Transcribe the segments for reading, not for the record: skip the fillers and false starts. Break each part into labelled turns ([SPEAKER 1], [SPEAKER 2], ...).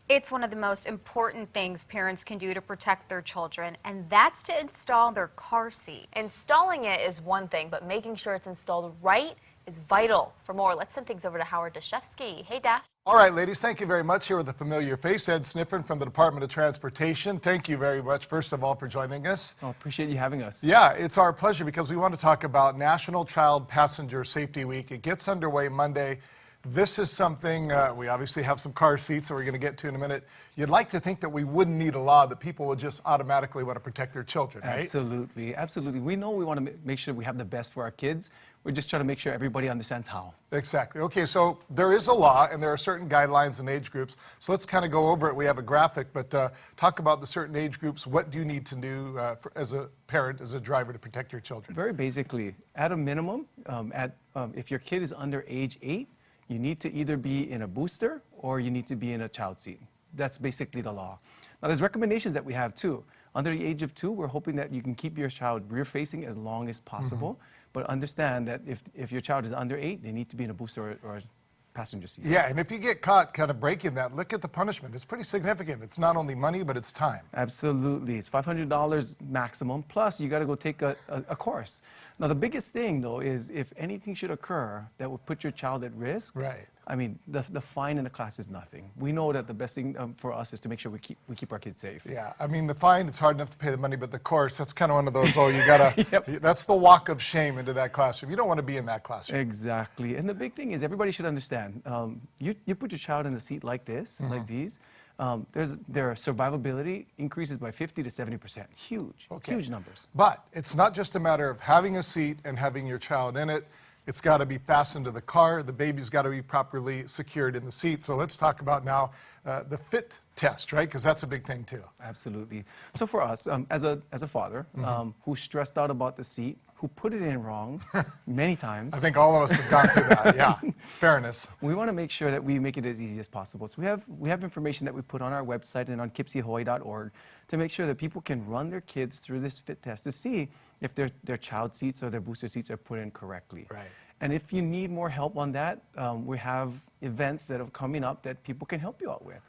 [SPEAKER 1] It's one of the most important things parents can do to protect their children, and that's to install their car seat.
[SPEAKER 2] Installing it is one thing, but making sure it's installed right is vital. For more, let's send things over to Howard Dashevsky. Hey, Dash.
[SPEAKER 3] All right, ladies, thank you very much. Here with a familiar face, Ed Sniffen from the Department of Transportation. Thank you very much, first of all, for joining us.
[SPEAKER 4] Oh, appreciate you having us.
[SPEAKER 3] Yeah, it's our pleasure because we want to talk about National Child Passenger Safety Week. It gets underway Monday. This is something, we obviously have some car seats that we're going to get to in a minute. You'd like to think that we wouldn't need a law, that people would just automatically want to protect their children, right?
[SPEAKER 4] Absolutely, absolutely. We know we want to make sure we have the best for our kids. We're just trying to make sure everybody understands how.
[SPEAKER 3] Exactly. Okay, so there is a law and there are certain guidelines and age groups. So let's kind of go over it. We have a graphic, but talk about the certain age groups. What do you need to do as a parent, as a driver, to protect your children?
[SPEAKER 4] Very basically, at a minimum, if your kid is under age 8, you need to either be in a booster or you need to be in a child seat. That's basically the law. Now, there's recommendations that we have too. Under the age of 2, we're hoping that you can keep your child rear-facing as long as possible, but understand that if your child is under 8, they need to be in a booster or a passenger seat.
[SPEAKER 3] Yeah, and if you get caught kind of breaking that, look at the punishment. It's pretty significant. It's not only money, but it's time.
[SPEAKER 4] Absolutely. It's $500 maximum, plus you got to go take a course. Now, the biggest thing, though, is if anything should occur that would put your child at risk,
[SPEAKER 3] right.
[SPEAKER 4] I mean, the fine in the class is nothing. We know that the best thing for us is to make sure we keep our kids safe.
[SPEAKER 3] Yeah, I mean, the fine, it's hard enough to pay the money, but the course, that's kind of one of those, oh, you got to,
[SPEAKER 4] Yep.
[SPEAKER 3] That's the walk of shame into that classroom. You don't want to be in that classroom.
[SPEAKER 4] Exactly. And the big thing is everybody should understand, you put your child in a seat like this, like these, their survivability increases by 50 to 70%. Huge, huge numbers.
[SPEAKER 3] But it's not just a matter of having a seat and having your child in it. It's got to be fastened to the car. The baby's got to be properly secured in the seat. So let's talk about now the fit test, right? Because that's a big thing too.
[SPEAKER 4] Absolutely. So for us, as a father who's stressed out about the seat, who put it in wrong many times.
[SPEAKER 3] I think all of us have gone through that, yeah. Fairness.
[SPEAKER 4] We want to make sure that we make it as easy as possible. So we have information that we put on our website and on kipsihawaii.org to make sure that people can run their kids through this fit test to see if their child seats or their booster seats are put in correctly.
[SPEAKER 3] Right.
[SPEAKER 4] And if you need more help on that, we have events that are coming up that people can help you out with.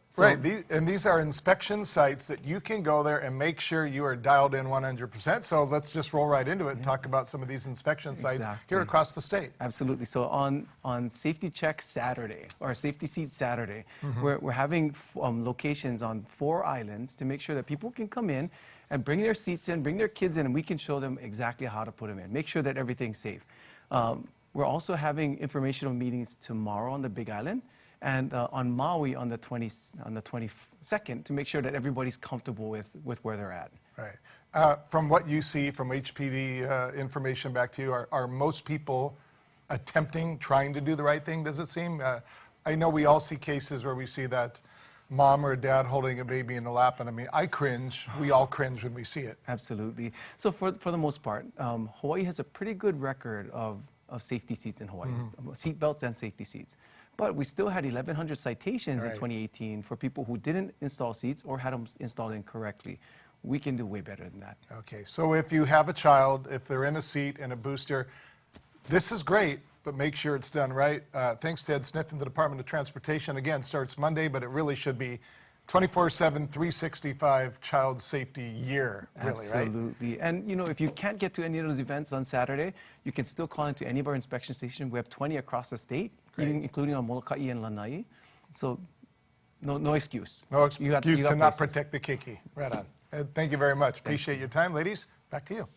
[SPEAKER 4] So,
[SPEAKER 3] right, and these are inspection sites that you can go there and make sure you are dialed in 100%. So let's just roll right into it and talk about some of these inspection sites here across the state.
[SPEAKER 4] Absolutely. So on Safety Check Saturday, or Safety Seat Saturday, we're having locations on 4 islands to make sure that people can come in and bring their seats in, bring their kids in, and we can show them exactly how to put them in. Make sure that everything's safe. We're also having informational meetings tomorrow on the Big Island, and on Maui on the 22nd to make sure that everybody's comfortable with where they're at.
[SPEAKER 3] Right. From what you see from HPD information back to you, are most people trying to do the right thing, does it seem? I know we all see cases where we see that mom or dad holding a baby in the lap, and I mean, I cringe. We all cringe when we see it.
[SPEAKER 4] Absolutely. So for the most part, Hawaii has a pretty good record of safety seats in Hawaii, seat belts and safety seats. But we still had 1,100 citations in 2018 for people who didn't install seats or had them installed incorrectly. We can do way better than that.
[SPEAKER 3] Okay, so if you have a child, if they're in a seat and a booster, this is great, but make sure it's done right. Thanks to Ed Sniffen, the Department of Transportation. Again, starts Monday, but it really should be 24/7, 365 child safety year, really,
[SPEAKER 4] Absolutely.
[SPEAKER 3] Right?
[SPEAKER 4] And, you know, if you can't get to any of those events on Saturday, you can still call into any of our inspection stations. We have 20 across the state, including on Molokai and Lanai. So, no excuse.
[SPEAKER 3] No excuse to not
[SPEAKER 4] places.
[SPEAKER 3] protect the keiki. Right on. Ed, thank you very much. Appreciate your time. Ladies, back to you.